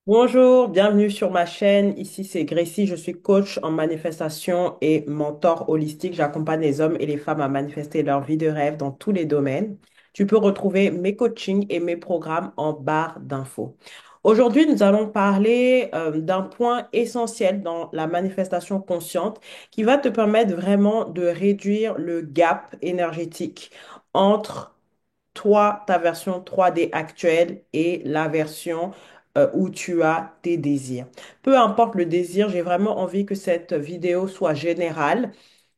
Bonjour, bienvenue sur ma chaîne. Ici, c'est Gracie. Je suis coach en manifestation et mentor holistique. J'accompagne les hommes et les femmes à manifester leur vie de rêve dans tous les domaines. Tu peux retrouver mes coachings et mes programmes en barre d'infos. Aujourd'hui, nous allons parler d'un point essentiel dans la manifestation consciente qui va te permettre vraiment de réduire le gap énergétique entre toi, ta version 3D actuelle et la version où tu as tes désirs. Peu importe le désir, j'ai vraiment envie que cette vidéo soit générale.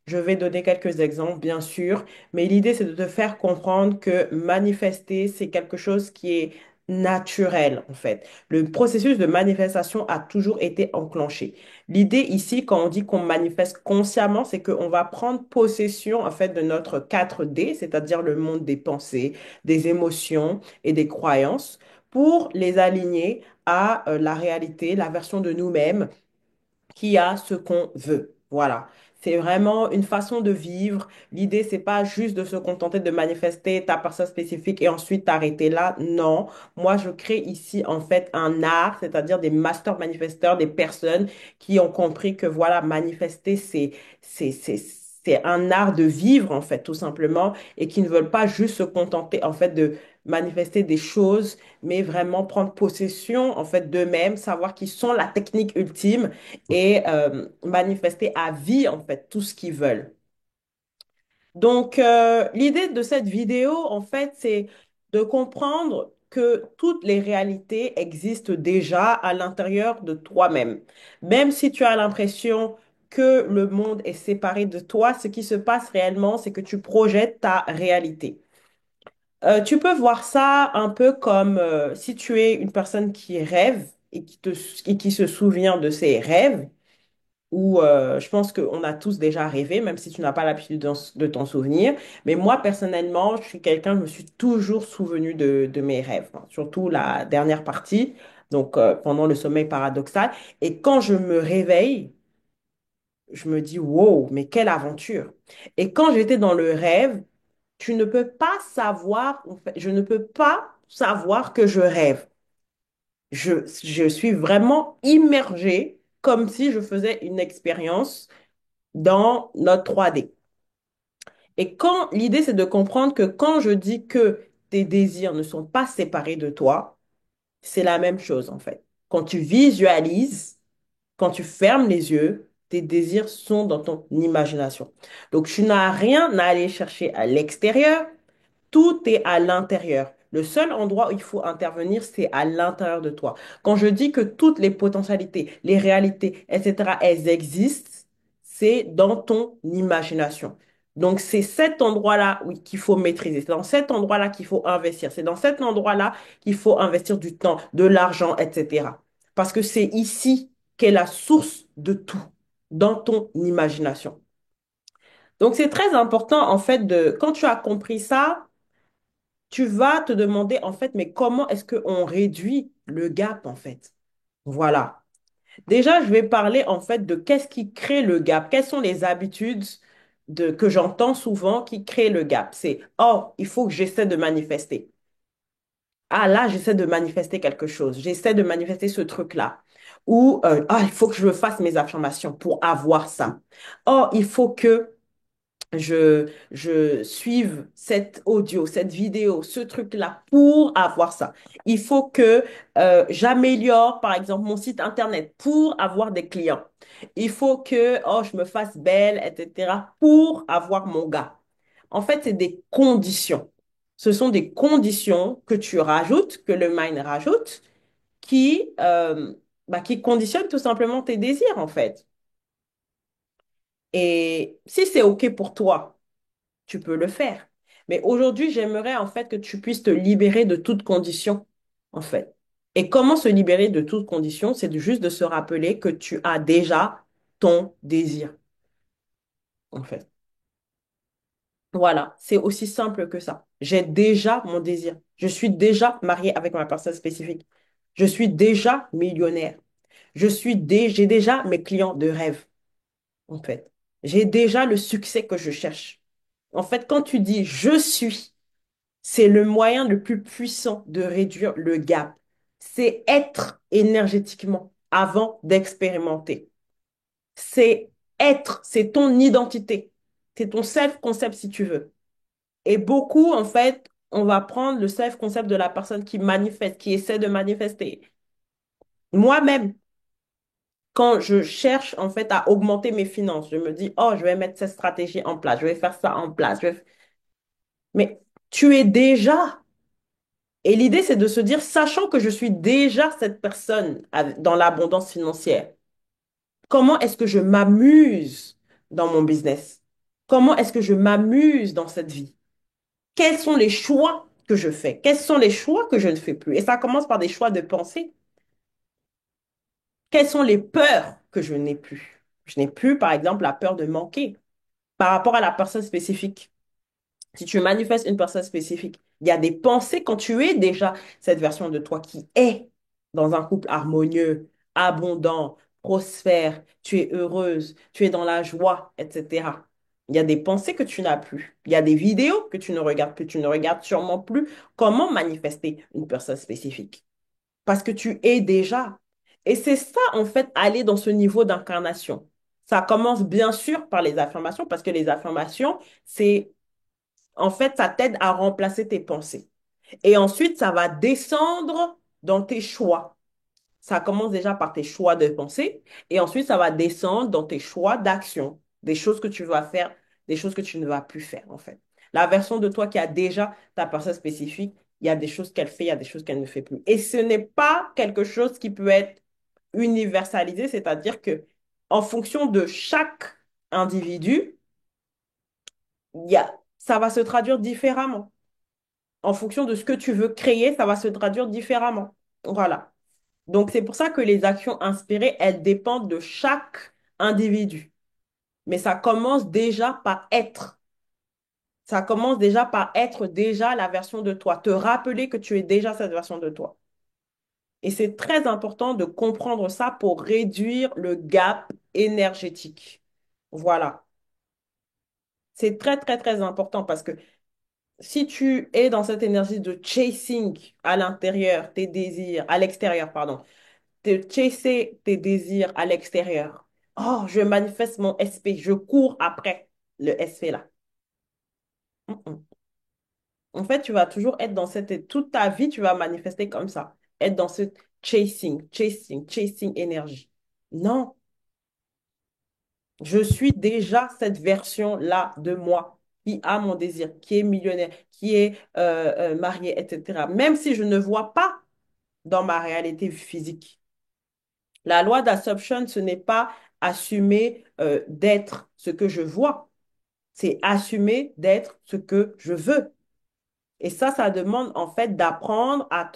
Je vais donner quelques exemples, bien sûr, mais l'idée, c'est de te faire comprendre que manifester, c'est quelque chose qui est naturel, en fait. Le processus de manifestation a toujours été enclenché. L'idée ici, quand on dit qu'on manifeste consciemment, c'est qu'on va prendre possession, en fait, de notre 4D, c'est-à-dire le monde des pensées, des émotions et des croyances, pour les aligner à la réalité, la version de nous-mêmes qui a ce qu'on veut. Voilà. C'est vraiment une façon de vivre. L'idée, c'est pas juste de se contenter de manifester ta personne spécifique et ensuite t'arrêter là. Non. Moi, je crée ici, en fait, un art, c'est-à-dire des master manifesteurs, des personnes qui ont compris que, voilà, manifester, c'est un art de vivre, en fait, tout simplement, et qui ne veulent pas juste se contenter, en fait, de manifester des choses, mais vraiment prendre possession, en fait, d'eux-mêmes, savoir qu'ils sont la technique ultime et manifester à vie, en fait, tout ce qu'ils veulent. Donc, l'idée de cette vidéo, en fait, c'est de comprendre que toutes les réalités existent déjà à l'intérieur de toi-même. Même si tu as l'impression que le monde est séparé de toi, ce qui se passe réellement, c'est que tu projettes ta réalité. Tu peux voir ça un peu comme si tu es une personne qui rêve et qui se souvient de ses rêves où je pense qu'on a tous déjà rêvé, même si tu n'as pas l'habitude de t'en souvenir. Mais moi, personnellement, je suis quelqu'un, je me suis toujours souvenu de mes rêves, hein, surtout la dernière partie, donc pendant le sommeil paradoxal. Et quand je me réveille, je me dis, wow, mais quelle aventure! Et quand j'étais dans le rêve, tu ne peux pas savoir, en fait, je ne peux pas savoir que je rêve. Je suis vraiment immergée comme si je faisais une expérience dans notre 3D. Et quand l'idée, c'est de comprendre que quand je dis que tes désirs ne sont pas séparés de toi, c'est la même chose en fait. Quand tu visualises, quand tu fermes les yeux, tes désirs sont dans ton imagination. Donc, tu n'as rien à aller chercher à l'extérieur, tout est à l'intérieur. Le seul endroit où il faut intervenir, c'est à l'intérieur de toi. Quand je dis que toutes les potentialités, les réalités, etc., elles existent, c'est dans ton imagination. Donc, c'est cet endroit-là, oui, qu'il faut maîtriser. C'est dans cet endroit-là qu'il faut investir. C'est dans cet endroit-là qu'il faut investir du temps, de l'argent, etc. Parce que c'est ici qu'est la source de tout, dans ton imagination. Donc, c'est très important, en fait, quand tu as compris ça, tu vas te demander en fait, mais comment est-ce qu'on réduit le gap en fait? Voilà. Déjà, je vais parler en fait de qu'est-ce qui crée le gap. Quelles sont les habitudes que j'entends souvent qui créent le gap? C'est, oh, il faut que j'essaie de manifester. Ah là, j'essaie de manifester quelque chose. J'essaie de manifester ce truc-là. Ou, ah, il faut que je fasse mes affirmations pour avoir ça. Oh, il faut que je suive cet audio, cette vidéo, ce truc-là pour avoir ça. Il faut que j'améliore, par exemple, mon site Internet pour avoir des clients. Il faut que oh, je me fasse belle, etc., pour avoir mon gars. En fait, c'est des conditions. Ce sont des conditions que tu rajoutes, que le mind rajoute, qui conditionnent tout simplement tes désirs, en fait. Et si c'est OK pour toi, tu peux le faire. Mais aujourd'hui, j'aimerais en fait que tu puisses te libérer de toute condition, en fait. Et comment se libérer de toute condition? C'est juste de se rappeler que tu as déjà ton désir, en fait. Voilà, c'est aussi simple que ça. J'ai déjà mon désir. Je suis déjà mariée avec ma personne spécifique. Je suis déjà millionnaire. J'ai déjà mes clients de rêve, en fait. J'ai déjà le succès que je cherche. En fait, quand tu dis je suis, c'est le moyen le plus puissant de réduire le gap. C'est être énergétiquement avant d'expérimenter. C'est être, c'est ton identité. C'est ton self-concept si tu veux. Et beaucoup, en fait, on va prendre le self-concept de la personne qui manifeste, qui essaie de manifester. Moi-même, quand je cherche, en fait, à augmenter mes finances, je me dis, oh, je vais mettre cette stratégie en place, je vais faire ça en place. Mais tu es déjà. Et l'idée, c'est de se dire, sachant que je suis déjà cette personne dans l'abondance financière, comment est-ce que je m'amuse dans mon business? Comment est-ce que je m'amuse dans cette vie? Quels sont les choix que je fais? Quels sont les choix que je ne fais plus? Et ça commence par des choix de pensée. Quelles sont les peurs que je n'ai plus? Je n'ai plus, par exemple, la peur de manquer par rapport à la personne spécifique. Si tu manifestes une personne spécifique, il y a des pensées quand tu es déjà cette version de toi qui est dans un couple harmonieux, abondant, prospère, tu es heureuse, tu es dans la joie, etc. Il y a des pensées que tu n'as plus. Il y a des vidéos que tu ne regardes plus. Tu ne regardes sûrement plus comment manifester une personne spécifique. Parce que tu es déjà. Et c'est ça, en fait, aller dans ce niveau d'incarnation. Ça commence bien sûr par les affirmations, parce que les affirmations, c'est en fait, ça t'aide à remplacer tes pensées. Et ensuite, ça va descendre dans tes choix. Ça commence déjà par tes choix de pensée et ensuite, ça va descendre dans tes choix d'action, des choses que tu vas faire, des choses que tu ne vas plus faire, en fait. La version de toi qui a déjà ta personne spécifique, il y a des choses qu'elle fait, il y a des choses qu'elle ne fait plus. Et ce n'est pas quelque chose qui peut être universalisé, c'est-à-dire que en fonction de chaque individu, ça va se traduire différemment. En fonction de ce que tu veux créer, ça va se traduire différemment. Voilà. Donc, c'est pour ça que les actions inspirées, elles dépendent de chaque individu. Mais ça commence déjà par être. Ça commence déjà par être déjà la version de toi. Te rappeler que tu es déjà cette version de toi. Et c'est très important de comprendre ça pour réduire le gap énergétique. Voilà. C'est très, très, très important parce que si tu es dans cette énergie de chasing à l'intérieur, tes désirs, à l'extérieur, pardon, de chasser tes désirs à l'extérieur. Oh, je manifeste mon SP, je cours après le SP là. Mm-mm. En fait, tu vas toujours être dans toute ta vie, tu vas manifester comme ça. Être dans ce chasing énergie. Non, je suis déjà cette version-là de moi qui a mon désir, qui est millionnaire, qui est marié, etc. Même si je ne vois pas dans ma réalité physique. La loi d'Assumption, ce n'est pas assumer d'être ce que je vois, c'est assumer d'être ce que je veux. Et ça demande en fait d'apprendre à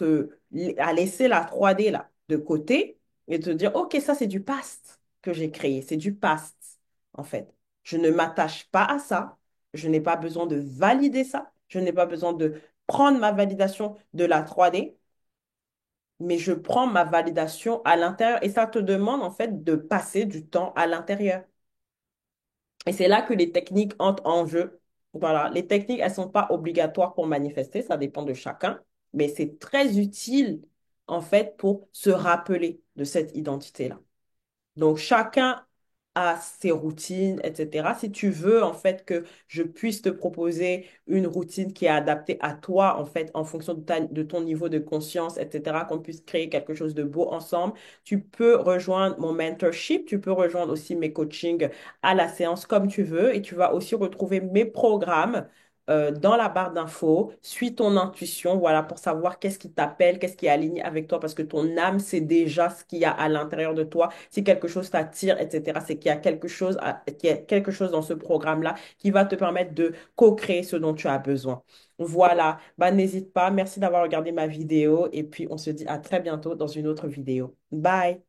laisser la 3D là de côté et te dire, OK, ça c'est du past que j'ai créé, c'est du past en fait. Je ne m'attache pas à ça, je n'ai pas besoin de valider ça, je n'ai pas besoin de prendre ma validation de la 3D, mais je prends ma validation à l'intérieur et ça te demande en fait de passer du temps à l'intérieur. Et c'est là que les techniques entrent en jeu. Voilà, les techniques, elles ne sont pas obligatoires pour manifester, ça dépend de chacun, mais c'est très utile en fait pour se rappeler de cette identité-là. Donc, chacun a ses routines, etc. Si tu veux, en fait, que je puisse te proposer une routine qui est adaptée à toi, en fait, en fonction de ton niveau de conscience, etc., qu'on puisse créer quelque chose de beau ensemble, tu peux rejoindre mon mentorship, tu peux rejoindre aussi mes coachings à la séance comme tu veux et tu vas aussi retrouver mes programmes dans la barre d'infos, suis ton intuition, voilà, pour savoir qu'est-ce qui t'appelle, qu'est-ce qui est aligné avec toi, parce que ton âme, c'est déjà ce qu'il y a à l'intérieur de toi. Si quelque chose t'attire, etc., c'est qu'il y a qu'il y a quelque chose dans ce programme-là qui va te permettre de co-créer ce dont tu as besoin. Voilà, bah, n'hésite pas. Merci d'avoir regardé ma vidéo et puis on se dit à très bientôt dans une autre vidéo. Bye!